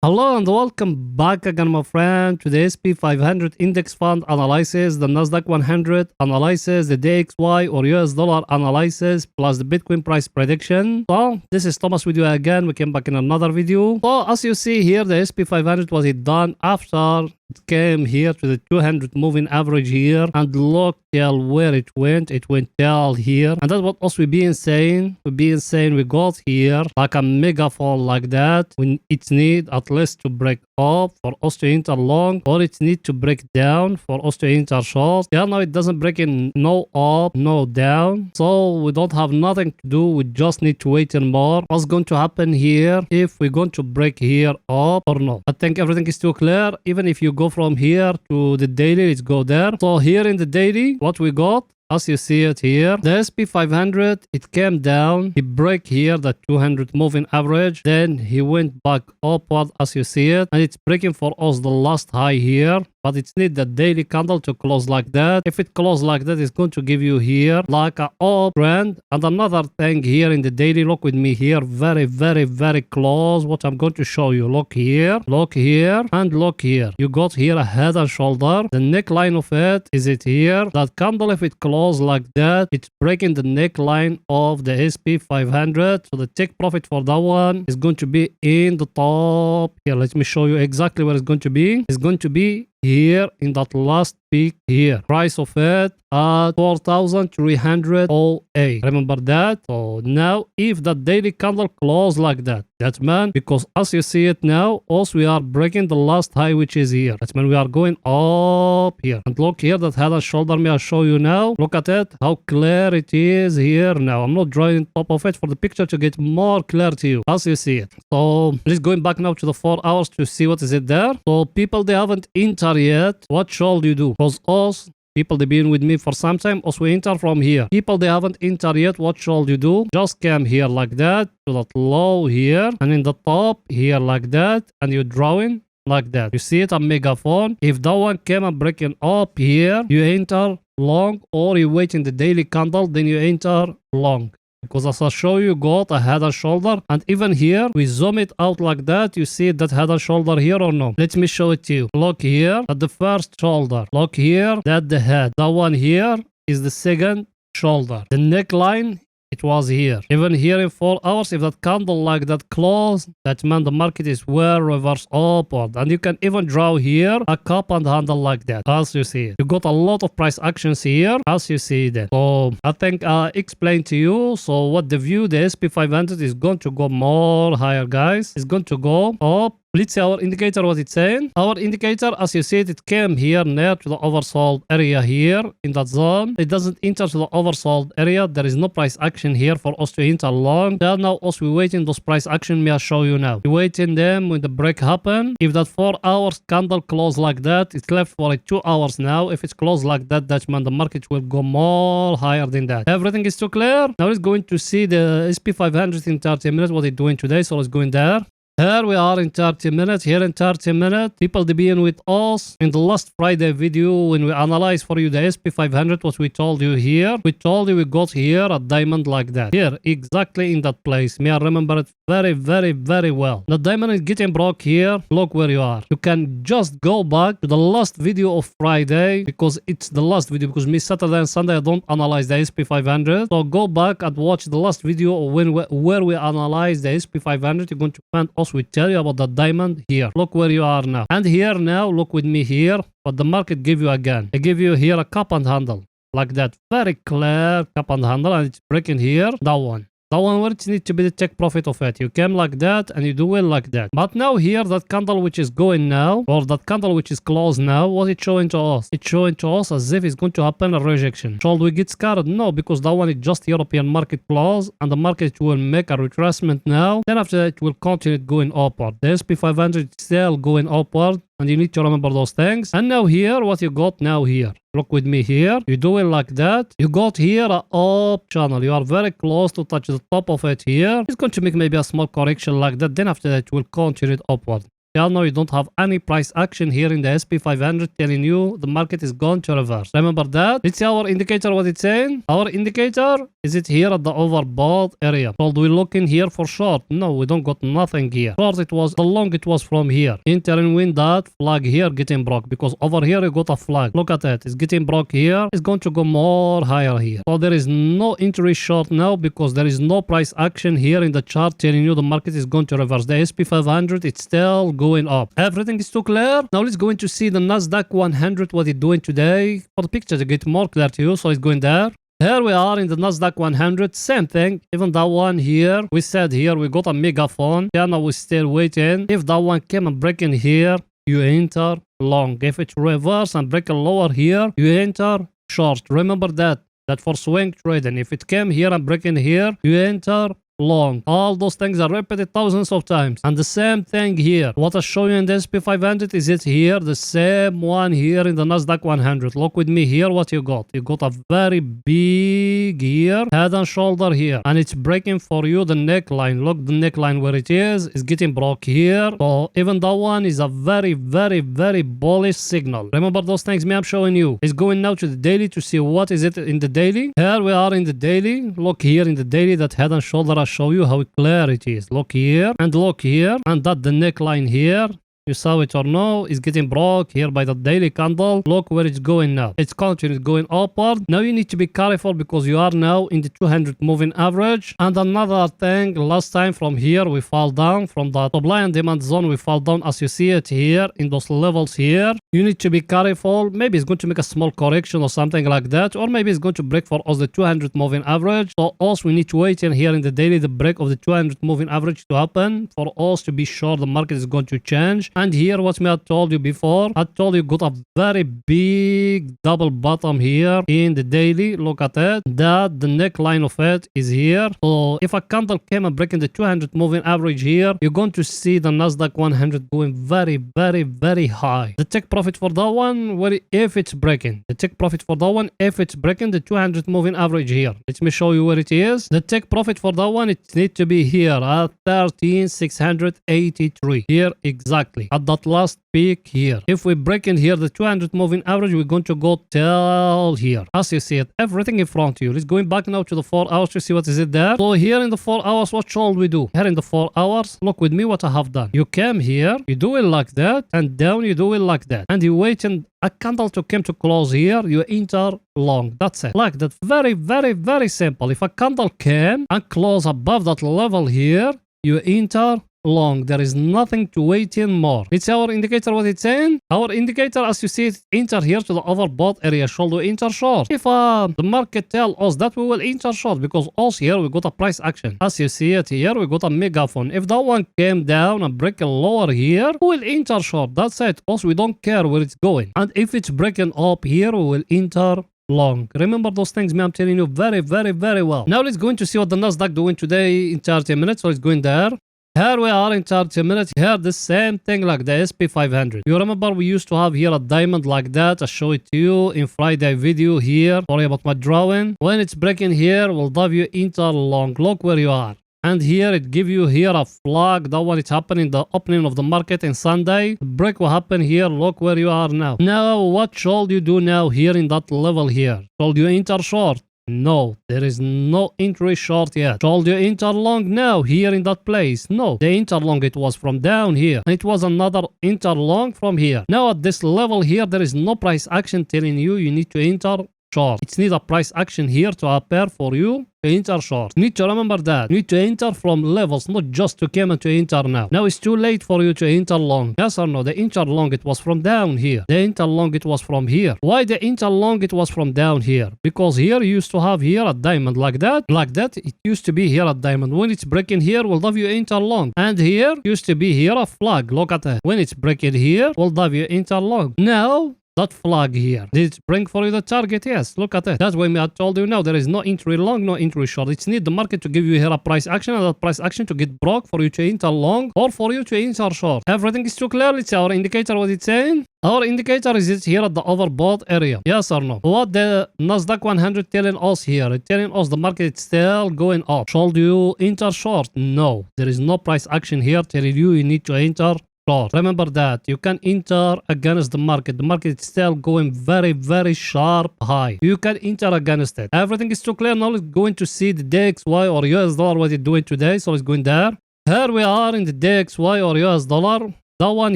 Hello and welcome back again, my friend, to the SP500 index fund analysis, the Nasdaq 100 analysis, the DXY or US dollar analysis, plus the Bitcoin price prediction. So, this is Thomas with you again. We came back in another video. So, as you see here, the SP500 was done after it came here to the 200 moving average here, and look till where it went. It went till here, and that's what us we've been saying. We got here like a mega fall like that when it need at least to break up for us to enter long, or it need to break down for us to enter short. Yeah, now it doesn't break in no up, no down, so we don't have nothing to do. We just need to wait and more. What's going to happen here if we're going to break here up or not? I think everything is too clear. Even if you go from here to the daily, let's go there. So here in the daily, what we got, as you see it here, the SP500, it came down, he break here the 200 moving average, then he went back upward as you see it, and it's breaking for us the last high here, but it's need the daily candle to close like that. If it close like that, it's going to give you here like a up trend. And another thing here in the daily, look with me here, very close. What I'm going to show you, look here, and look here. You got here a head and shoulder. The neckline of it is it here. That candle, if it close like that, it's breaking the neckline of the SP500. So the take profit for that one is going to be in the top here. Let me show you exactly where it's going to be. It's going to be here in that last peak here. Price of it at 4,308. Remember that? So now if that daily candle close like that, that's man, because as you see it now, also we are breaking the last high which is here. That's when we are going up here. And look here, that head and shoulder, may I show you now? Look at it, how clear it is here now. I'm not drawing top of it for the picture to get more clear to you as you see it. So let's going back now to the 4 hours to see what is it there. So people, they haven't entered yet. What should you do? Because us people, they've been with me for some time, also we enter from here. People, they haven't entered yet. What should you do? Just come here like that to that low here, and in the top here like that, and you're drawing like that. You see it, a megaphone. If that one came and breaking up here, you enter long, or you wait in the daily candle, then you enter long. Because as I show you, got a head and shoulder, and even here we zoom it out like that. You see that head and shoulder here or no? Let me show it to you. Look here at the first shoulder. Look here, that the head. That one here is the second shoulder. The neckline, it was here. Even here in 4 hours, if that candle like that close, that means the market is well reverse upward. And you can even draw here a cup and handle like that, as you see it. You got a lot of price actions here, as you see that. So I think I explained to you. So what the view, the SP500 is going to go more higher, guys. It's going to go up. Let's see our indicator, what it's saying. Our indicator, as you see it came here near to the oversold area here in that zone. It doesn't enter to the oversold area. There is no price action here for us to enter long. Then now us we waiting those price action. May I show you now? We waiting them when the break happen. If that 4 hours candle close like that, it's left for 2 hours now. If it's closed like that, that means the market will go more higher than that. Everything is too clear. Now it's going to see the SP500 in 30 minutes, what it's doing today. So let's go in there. Here we are in 30 minutes. Here in 30 minutes, people they been with us in the last Friday video when we analyzed for you the SP500, what we told you here. We told you we got here a diamond like that. Here, exactly in that place. May I remember it very well. The diamond is getting broke here. Look where you are. You can just go back to the last video of Friday, because it's the last video, because me Saturday and Sunday I don't analyze the SP500. So go back and watch the last video where we analyze the SP500. You're going to find us. We tell you about the diamond here. Look where you are now. And here now, look with me here. What the market give you again. It give you here a cup and handle. Like that. Very clear cup and handle. And it's breaking here. That one. That one where it needs to be the take profit of it. You came like that and you do it like that. But now here, that candle which is going now, or that candle which is closed now, what it's showing to us? It's showing to us as if it's going to happen a rejection. Should we get scared? No, because that one is just European market close, and the market will make a retracement now. Then after that, it will continue going upward. The SP500 is still going upward. And you need to remember those things. And now here, what you got now here. Look with me here. You do it like that. You got here a up channel. You are very close to touch the top of it here. It's going to make maybe a small correction like that. Then after that, it will continue upward. Yeah, no, you don't have any price action here in the SP 500 telling you the market is going to reverse. Remember that? Let's see our indicator, what it's saying. Our indicator, is it here at the overbought area? So do we look in here for short? No, we don't got nothing here. Short it was, the long it was from here. Enter and win that flag here getting broke, because over here you got a flag. Look at it. It's getting broke here. It's going to go more higher here. So there is no entry short now because there is no price action here in the chart telling you the market is going to reverse. The SP 500, it's still going up. Everything is too clear. Now let's go into see the Nasdaq 100, what it's doing today. For the picture to get more clear to you, so it's going there. Here we are in the Nasdaq 100, same thing. Even that one here, we said here we got a megaphone. Yeah, now we're still waiting. If that one came and break in here, you enter long. If it reverse and break a lower here, you enter short. Remember that for swing trading. If it came here and break in here, you enter long. All those things are repeated thousands of times. And the same thing here. What I show you in the SP 500 is it here, the same one here in the Nasdaq 100. Look with me here what you got. You got a very big here, head and shoulder here. And it's breaking for you the neckline. Look the neckline where it is getting broke here. So even that one is a very, very, very bullish signal. Remember those things me I'm showing you. It's going now to the daily to see what is it in the daily. Here we are in the daily. Look here in the daily, that head and shoulder show you how clear it is. Look here and look here, and that the neckline here. You saw it or no? It's getting broke here by the daily candle. Look where it's going now. It's continuing going upward. Now you need to be careful because you are now in the 200 moving average. And another thing, last time from here we fall down from the supply and demand zone. We fall down as you see it here in those levels here. You need to be careful. Maybe it's going to make a small correction or something like that, or maybe it's going to break for us the 200 moving average. So also we need to wait in here in the daily the break of the 200 moving average to happen for us to be sure the market is going to change. And here what me I told you before, I told you got a very big double bottom here in the daily. Look at it, that the neckline of it is here. So if a candle came and breaking the 200 moving average here, you're going to see the Nasdaq 100 going very, very, very high. The take profit for that one, well, if it's breaking, the take profit for that one if it's breaking the 200 moving average here. Let me show you where it is. The take profit for that one, it needs to be here at 13,683 here exactly at that last peak here. If we break in here the 200 moving average, we're going to go till here. As you see it, everything in front of you. Let's going back now to the 4 hours to see what is it there. So here in the 4 hours, what should we do? Here in the 4 hours, look with me what I have done. You came here, you do it like that, and down you do it like that, and you waiting a candle to come to close here, you enter long. That's it. Like that. Very, very, very simple. If a candle came and close above that level here, you enter long. There is nothing to wait in more. It's our indicator what it's saying. Our indicator, as you see it, enter here to the overbought area. Should we enter short? If the market tell us that, we will enter short, because also here we got a price action. As you see it here, we got a megaphone. If that one came down and break a lower here, we will enter short. That's it. Also we don't care where it's going. And if it's breaking up here, we will enter long. Remember those things me I'm telling you very, very, very well. Now let's go into see what the Nasdaq doing today in 30 minutes. So it's going there. Here we are in 30 minutes. Here the same thing like the SP 500. You remember we used to have here a diamond like that. I show it to you in Friday video here. Sorry about my drawing. When it's breaking here, we'll dive you enter long. Look where you are. And here it give you here a flag. That one it's happening the opening of the market in Sunday. The break will happen here. Look where you are now. Now what should you do now here in that level here? Should you enter short? No, there is no entry short yet. Should you enter long now here in that place? No, the enter long it was from down here, and it was another enter long from here. Now at this level here, there is no price action telling you need to enter short. It needs a price action here to appear for you to enter short. You need to remember that. You need to enter from levels, not just to come and to enter now. Now it's too late for you to enter long. Yes or no? The enter long it was from down here. The enter long it was from here. Why the enter long it was from down here? Because here you used to have here a diamond like that. Like that, it used to be here a diamond. When it's breaking here, we'll have you enter long. And here used to be here a flag. Look at that. When it's breaking here, we'll have you enter long. Now that flag here, did it bring for you the target? Yes, look at it. That's why I told you now there is no entry long, no entry short. It's need the market to give you here a price action, and that price action to get broke for you to enter long or for you to enter short. Everything is too clear. Let's see our indicator what it's saying. Our indicator is it here at the overbought area. Yes or no? What the Nasdaq 100 telling us here? It's telling us the market is still going up. Should you enter short? No. There is no price action here telling you need to enter short. Remember that. You can enter against the market. The market is still going very, very sharp high. You can enter against it. Everything is too clear. Now let's going to see the DXY or US dollar, what it's doing today. So let's go in there. Here we are in the DXY or US dollar. That one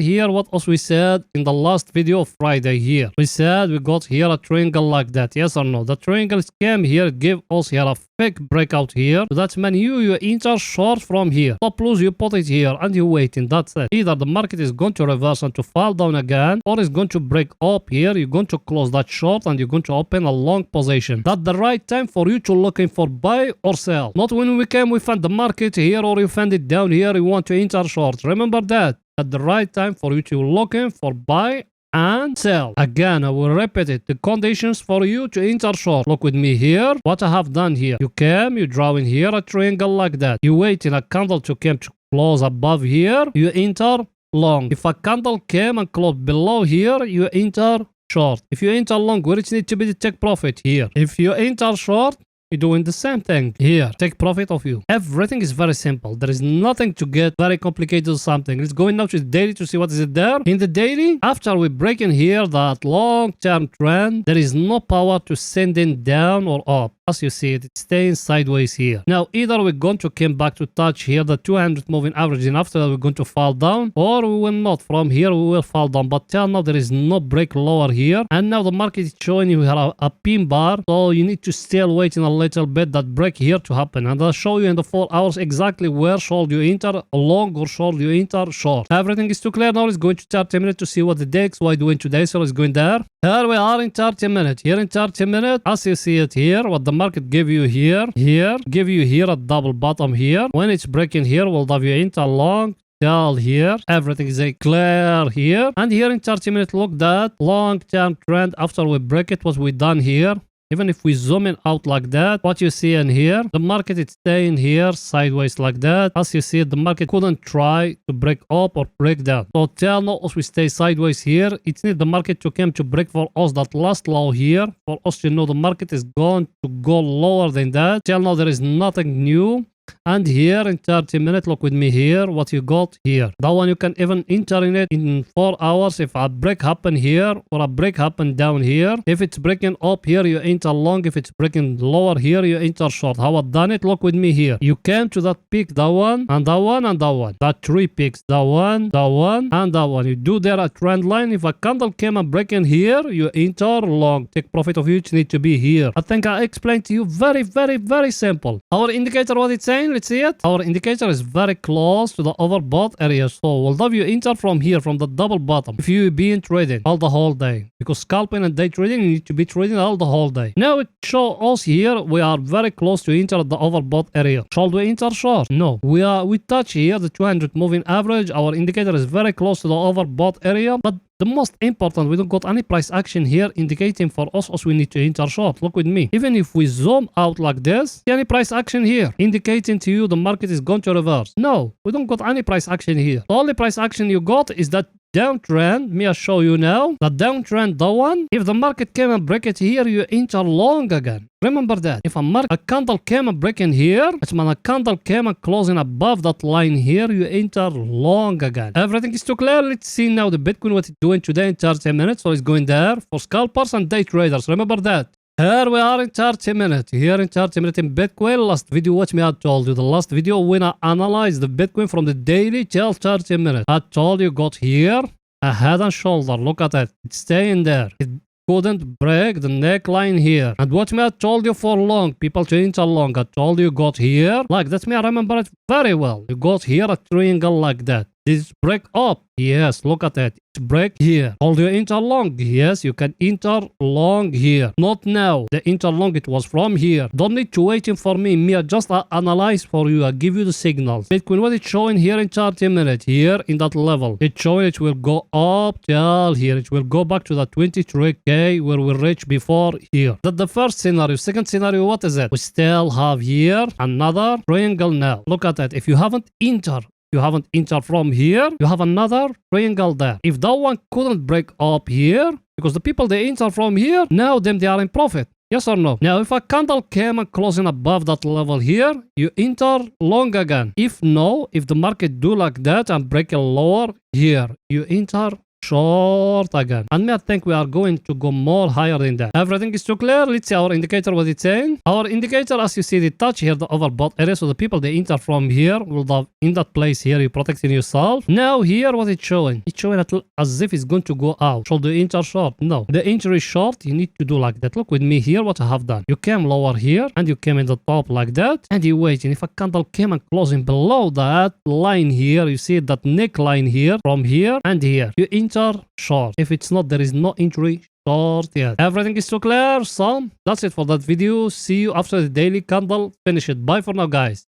here, what else we said in the last video of Friday here? We said we got here a triangle like that, yes or no? The triangle came here, it gave us here a fake breakout here. So that's mean you enter short from here. Stop loss, you put it here and you waiting, that's it. Either the market is going to reverse and to fall down again, or it's going to break up here. You're going to close that short and you're going to open a long position. That's the right time for you to looking for buy or sell. Not when we found the market here or you found it down here, you want to enter short. Remember that. At the right time for you to looking for buy and sell. Again, I will repeat it. The conditions for you to enter short. Look with me here. What I have done here. You came, you draw in here a triangle like that. You wait in a candle to come to close above here. You enter long. If a candle came and closed below here, you enter short. If you enter long, where it needs to be the take profit here. If you enter short, you're doing the same thing here. Take profit of you. Everything is very simple. There is nothing to get very complicated or something. Let's go in now to the daily to see what is it there. In the daily, after we break in here that long-term trend, there is no power to send it down or up. As you see it, it's staying sideways here. Now, either we're going to come back to touch here the 200 moving average, and after that we're going to fall down, or we will not. From here we will fall down. But till now there is no break lower here, and now the market is showing you a pin bar, so you need to still wait in a little bit that break here to happen, and I'll show you in the 4 hours exactly where should you enter long or should you enter short. Everything is too clear. Now let's go into 30 minutes to see what the DXY doing today. So let's go in there. Here we are in 30 minutes. Here in 30 minutes, as you see it here, what the market give you here, give you here a double bottom here. When it's breaking here, we'll have you enter long, sell here. Everything is clear here. And here in 30 minutes, look that long-term trend after we break it, what we done here. Even if we zoom in out like that, what you see in here, the market is staying here sideways like that. As you see, the market couldn't try to break up or break down. So till now, as we stay sideways here, it needs the market to come to break for us that last low here. For us to know the market is going to go lower than that. Till now, there is nothing new. And here in 30 minutes, look with me here, what you got here. That one you can even enter in it in 4 hours. If a break happen here or a break happen down here. If it's breaking up here, you enter long. If it's breaking lower here, you enter short. How I done it? Look with me here. You came to that peak, that one, and that one, and that one. That 3 peaks, that one, and that one. You do there a trend line. If a candle came and breaking here, you enter long. Take profit of each need to be here. I think I explained to you very, very, very simple. Our indicator, what it's saying, let's see it. Our indicator is very close to the overbought area, so we'll have you enter from here, from the double bottom. If you be in trading all the whole day, because scalping and day trading, you need to be trading all the whole day. Now it shows us here we are very close to enter the overbought area. Should we enter short? No. We touch here the 200 moving average. Our indicator is very close to the overbought area, but the most important, we don't got any price action here indicating for us as we need to enter short. Look with me. Even if we zoom out like this, any price action here indicating to you the market is going to reverse. No, we don't got any price action here. The only price action you got is that downtrend. Me I show you now. The downtrend, the one. If the market came and break it here, you enter long again. Remember that. If a candle came and break in here, it's when a candle came and closing above that line here, you enter long again. Everything is too clear. Let's see now the Bitcoin, what it's doing today in 30 minutes. So it's going there for scalpers and day traders. Remember that. Here we are in 30 minutes. Here in 30 minutes in Bitcoin. Last video, what me I told you. The last video when I analyzed the Bitcoin from the daily till 30 minutes. I told you got here a head and shoulder. Look at that. It's staying there. It couldn't break the neckline here. And what me I told you for long. People to enter long. I told you got here. Like that's me. I remember it very well. You got here a triangle like that. This break up. Yes, look at that. It's break here. Hold you enter long. Yes, you can enter long here. Not now. The enter long, it was from here. Don't need to waiting for me. Me, I just analyze for you. I give you the signals. Bitcoin, what it's showing here in 30 minutes. Here in that level. It's showing it will go up till here. It will go back to the 23K where we reached before here. That's the first scenario. Second scenario, what is it? We still have here another triangle now. Look at that. If you haven't entered, from here, you have another triangle there. If that one couldn't break up here, because the people they enter from here, now them they are in profit. Yes or no? Now, if a candle came and closing above that level here, you enter long again. If no, if the market do like that and break a lower here, you enter short again. And me, I think we are going to go more higher than that. Everything is too clear. Let's see our indicator, what it's saying. Our indicator, as you see, the touch here, the overbought area. So the people, they enter from here, will have in that place here, you protecting yourself. Now here, what it's showing? It's showing as if it's going to go out. Should you enter short? No. The entry short, you need to do like that. Look with me here, what I have done. You came lower here, and you came in the top like that, and you wait. And if a candle came and closing below that line here, you see that neckline here, from here and here, you enter short. If it's not, there is no entry short yet. Everything is too clear. So that's it for that video. See you after the daily candle. Finish it. Bye for now, guys.